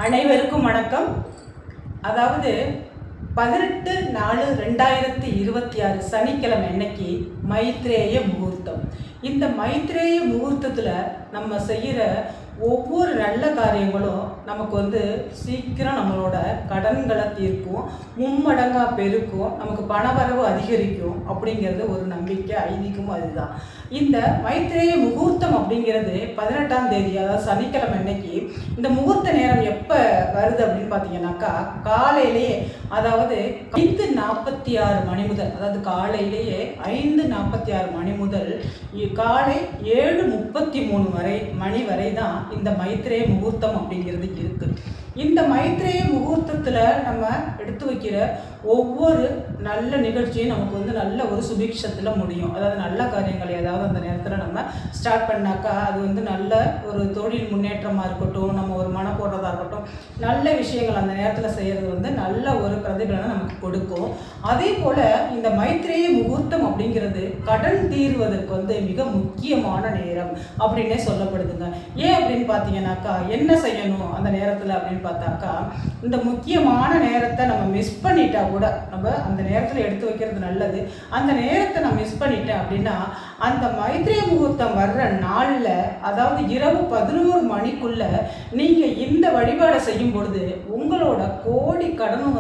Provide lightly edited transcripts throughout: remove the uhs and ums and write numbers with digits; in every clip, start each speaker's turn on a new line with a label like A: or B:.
A: அனைவருக்கும் வணக்கம். அதாவது 18/4/2026 சனிக்கிழமை அன்னைக்கு மைத்ரேய முகூர்த்தம். இந்த மைத்ரேய முகூர்த்தத்தில் நம்ம செய்கிற ஒவ்வொரு நல்ல காரியங்களும் நமக்கு சீக்கிரம் நம்மளோட கடன்களை தீர்க்கும், மும்மடங்காக பெருக்கும், நமக்கு பணவரவு அதிகரிக்கும் அப்படிங்கிறது ஒரு நம்பிக்கை, ஐதீகமும் அதுதான். இந்த மைத்ரேய முகூர்த்தம் அப்படிங்கிறது 18ஆம் தேதி, அதாவது சனிக்கிழமை அன்னைக்கு. இந்த முகூர்த்த நேரம் எப்போ வருது அப்படின்னு பார்த்தீங்கன்னாக்கா, காலையிலேயே, அதாவது 5:46 மணி முதல், அதாவது காலையிலேயே 5:46 மணி முதல் காலை 7:33 மணி வரை தான் இந்த மைத்ரேய முகூர்த்தம் அப்படிங்கிறது இருக்குது. இந்த மைத்ரேய முகூர்த்தத்தில் நம்ம எடுத்து வைக்கிற ஒவ்வொரு நல்ல நிகழ்ச்சியும் நமக்கு நல்ல ஒரு சுபிக்ஷத்தில் முடியும். அதாவது நல்ல காரியங்கள் ஏதாவது அந்த நேரத்தில் நம்ம ஸ்டார்ட் பண்ணாக்கா அது நல்ல ஒரு தொழில் முன்னேற்றமாக இருக்கட்டும், நம்ம ஒரு மனம் போடுறதா இருக்கட்டும், நல்ல விஷயங்கள் அந்த நேரத்தில் செய்கிறது நல்ல ஒரு பிரதிபலனை நமக்கு கொடுக்கும். அதே போல் இந்த மைத்ரேய முகூர்த்தம் அப்படிங்கிறது கடன் தீர்வதற்கு மிக முக்கியமான நேரம் அப்படின்னே சொல்லப்படுதுங்க. ஏன் அப்படின்னு பார்த்தீங்கன்னாக்கா, என்ன செய்யணும் அந்த நேரத்தில் அப்படின்னு பார்த்தாக்கா, இந்த முக்கியமான நேரத்தை நம்ம மிஸ் பண்ணிட்டா கூட, நம்ம அந்த நேரத்தில் எடுத்து வைக்கிறது நல்லது. அந்த நேரத்தை நான் மிஸ் பண்ணிட்டேன் அப்படின்னா, அந்த மைத்ரேய முகூர்த்தம் வர்ற நாளில், அதாவது இரவு 11 மணிக்குள்ள நீங்கள் இந்த வழிபாடை செய்யும் பொழுது உங்களோட கோடி கடனும்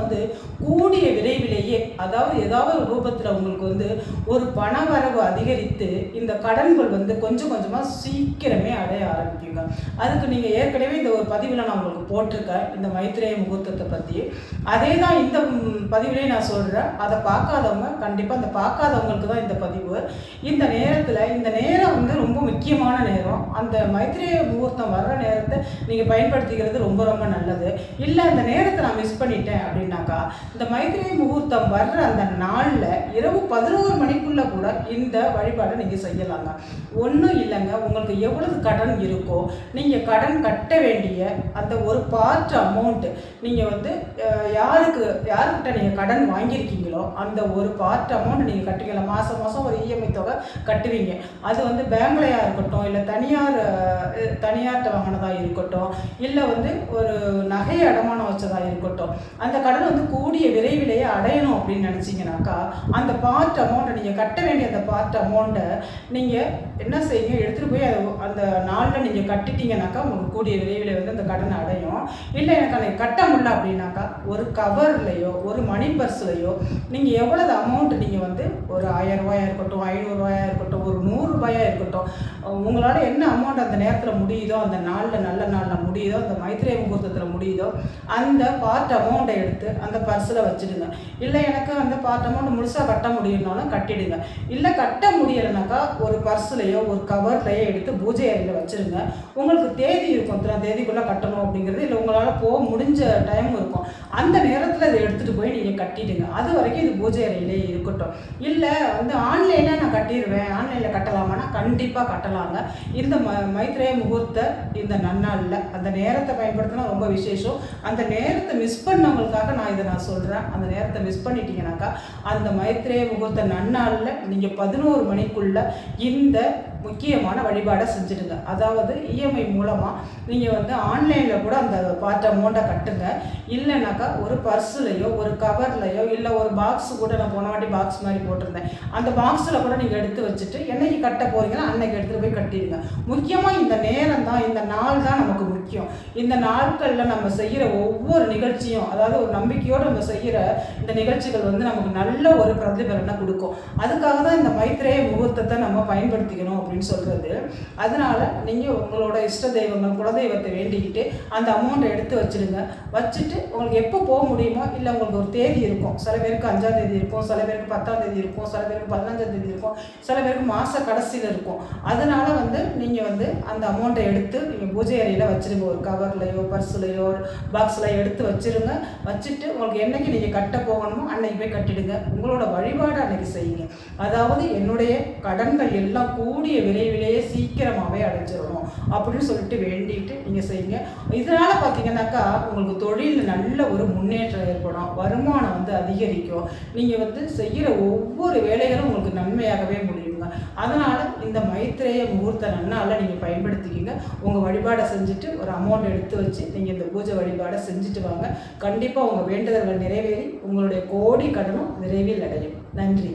A: கூடிய விரைவிலேயே, அதாவது ஏதாவது ஒரு ரூபத்தில் உங்களுக்கு ஒரு பணவரவு அதிகரித்து இந்த கடன்கள் கொஞ்சம் கொஞ்சமாக சீக்கிரமே அடைய ஆரம்பிக்குங்க. அதுக்கு நீங்கள் ஏற்கனவே இந்த ஒரு பதிவில் நான் உங்களுக்கு போட்டிருக்கேன் இந்த மைத்ரேய முகூர்த்தத்தை பற்றி. அதே தான் இந்த பதிவிலே நான் சொல்கிறேன். அதை பார்க்காதவங்க கண்டிப்பாக, அந்த பார்க்காதவங்களுக்கு தான் இந்த பதிவு. இந்த நேரத்தில், இந்த நேரம் ரொம்ப முக்கியமான நேரம். அந்த மைத்ரேய முகூர்த்தம் வர்ற நேரத்தை நீங்கள் பயன்படுத்திக்கிறது ரொம்ப ரொம்ப நல்லது. இல்லை அந்த நேரத்தை நான் மிஸ் பண்ணிட்டேன் அப்படின்னாக்கா, இந்த மைத்ரேய முகூர்த்தம் வர்ற அந்த நாளில் இரவு 11 மணிக்குள்ளே கூட இந்த வழிபாடை நீங்கள் செய்யலாங்க. ஒன்றும் இல்லைங்க, உங்களுக்கு எவ்வளவு கடன் இருக்கோ, நீங்கள் கடன் கட்ட வேண்டிய அந்த ஒரு பார்ட் அமௌண்ட்டு, நீங்கள் யாருக்கிட்ட நீங்கள் கடன் வாங்கியிருக்கீங்களோ அந்த ஒரு பார்ட் அமௌண்ட் நீங்கள் கட்டுவீங்களா, மாதம் மாதம் ஒரு இஎம்ஐ தொகை கட்டுவீங்க. அது பேங்க்லையாக இருக்கட்டும், இல்லை தனியார்கிட்ட வாங்கினதாக இருக்கட்டும், இல்லை ஒரு நகையை அடமானம் வச்சதாக இருக்கட்டும், அந்த கடன் கூடிய விரைவிலேயே அடையணும் அப்படின்னு நினச்சிங்கனாக்கா, அந்த பார்ட் அமௌண்ட்டை நீங்கள் கட்ட வேண்டிய அந்த பார்ட் அமௌண்ட்டை நீங்கள் என்ன செய்யுங்க, எடுத்துகிட்டு போய் அந்த நாளில் நீங்கள் கட்டிட்டீங்கன்னாக்கா உங்களுக்கு கூடிய விரைவில் அந்த கடனை அடையும். இல்லை எனக்கு அதை கட்ட முடியல அப்படின்னாக்கா, ஒரு கவர்லையோ ஒரு மணி பர்ஸ்லையோ நீங்கள் எவ்வளவு அமௌண்ட் நீங்கள் ஒரு 1000 ரூபாயாக இருக்கட்டும், 500 ரூபாயாக இருக்கட்டும், ஒரு 100 ரூபாயாக இருக்கட்டும், உங்களால் என்ன அமௌண்ட் அந்த நேரத்தில் முடியுதோ, அந்த நாளில் நல்ல நாளில் முடியுதோ, அந்த மைத்ரேய முகூர்த்தத்தில் முடியுதோ, அந்த பார்ட் அமௌண்ட்டை எடுத்து அந்த பர்ஸில் வச்சுடுங்க. இல்லை எனக்கு அந்த பார்ட் அமௌண்ட் முழுசாக கட்ட முடியும்னாலும் கட்டிடுங்க. இல்லை கட்ட முடியலைனாக்கா ஒரு பர்ஸ்லையோ ஒரு கவர்லையோ எடுத்து பூஜை அறையில் வச்சுருங்க. உங்களுக்கு தேதி இருக்கும், இத்தனை தேதிக்குள்ளே கட்டணும் அப்படிங்கிறது, இல்லை உங்களால் போக முடிஞ்ச டைம் இருக்கும், அந்த நேரத்தில் இதை எடுத்துகிட்டு போய் நீங்கள் கட்டிடுங்க. அது வரைக்கும் இது பூஜை அறையிலே இருக்கட்டும். இல்லை ஆன்லைனில் நான் கட்டிடுவேன், ஆன்லைனில் கட்டலாமான்னா கண்டிப்பாக கட்டலாங்க. இந்த மைத்ரேய முகூர்த்த இந்த நன்னாளில் அந்த நேரத்தை பயன்படுத்தினா ரொம்ப விசேஷம். அந்த நேரத்தை மிஸ் பண்ணவங்களுக்காக நான் சொல்கிறேன். அந்த நேரத்தை மிஸ் பண்ணிட்டீங்கன்னாக்கா, அந்த மைத்ரேய முகூர்த்த நன்னாளில் நீங்கள் 11 மணிக்குள்ளே இந்த முக்கியமான வழிபாடை செஞ்சுடுங்க. அதாவது இஎம்ஐ மூலமாக நீங்கள் ஆன்லைனில் கூட அந்த பார்ட் அமௌண்ட்டை கட்டுங்க. இல்லைனாக்கா ஒரு பர்ஸ்லையோ ஒரு கவர்லையோ, இல்லை ஒரு பாக்ஸ் கூட, நான் போன வாட்டி பாக்ஸ் மாதிரி போட்டிருந்தேன், அந்த பாக்ஸில் கூட நீங்கள் எடுத்து வச்சுட்டு என்னைக்கு கட்ட போகிறீங்கன்னா அன்னைக்கு எடுத்துகிட்டு போய் கட்டிடுங்க. முக்கியமாக இந்த நேரம் தான், இந்த நாள் தான் நமக்கு முக்கியம். இந்த நாட்களில் நம்ம செய்கிற ஒவ்வொரு நிகழ்ச்சியும், அதாவது ஒரு நம்பிக்கையோடு நம்ம செய்கிற இந்த நிகழ்ச்சிகள் நமக்கு நல்ல ஒரு பிரதிபலனை கொடுக்கும். அதுக்காக தான் இந்த மைத்ரேய முகூர்த்தத்தை நம்ம பயன்படுத்திக்கணும் அப்படின்னு சொல்கிறது. அதனால நீங்கள் உங்களோட இஷ்ட தெய்வங்கள், குலதெய்வத்தை வேண்டிக்கிட்டு அந்த அமௌண்ட்டை எடுத்து வச்சுடுங்க. வச்சுட்டு உங்களுக்கு எப்போ போக முடியுமோ, இல்லை உங்களுக்கு ஒரு தேதி இருக்கும், சில பேருக்கு 5ஆம் தேதி இருக்கும், சில பேருக்கு 10ஆம் தேதி இருக்கும், சில பேருக்கு 15ஆம் தேதி இருக்கும், சில பேருக்கு மாத கடைசியில் இருக்கும். அதனால நீங்கள் அந்த அமௌண்ட்டை எடுத்து நீங்கள் பூஜை அறையில் வச்சுருங்க. ஒரு கவர்லையோ பர்ஸ்லையோ பாக்ஸ்லையோ எடுத்து வச்சுருங்க. வச்சுட்டு உங்களுக்கு என்னைக்கு நீங்கள் கட்ட போகணுமோ அன்னைக்கு போய் கட்டிடுங்க. உங்களோட வழிபாடு அன்னைக்கு செய்யுங்க. அதாவது என்னுடைய கடன்கள் எல்லாம் கூடிய விரைவிலேயே சீக்கிரமாகவே அடைஞ்சிடணும் அப்படின்னு சொல்லிட்டு வேண்டிட்டு நீங்கள் செய்யுங்க. இதனால் பார்த்தீங்கன்னாக்கா உங்களுக்கு தொழில் நல்ல ஒரு முன்னேற்றம் ஏற்படும், வருமானம் அதிகரிக்கும். நீங்கள் செய்கிற ஒவ்வொரு வேலைகளும் உங்களுக்கு நன்மையாகவே முடியுங்க. அதனால் இந்த மைத்ரேய முகூர்த்த நன்னாளில் நீங்கள் பயன்படுத்திக்கிங்க. உங்கள் வழிபாடை செஞ்சுட்டு ஒரு அமௌண்ட் எடுத்து வச்சு நீங்கள் இந்த பூஜை வழிபாடை செஞ்சுட்டு வாங்க. கண்டிப்பாக உங்கள் வேண்டுதல்கள் நிறைவேறி உங்களுடைய கோடி கடனும் விரைவில் அடையும். நன்றி.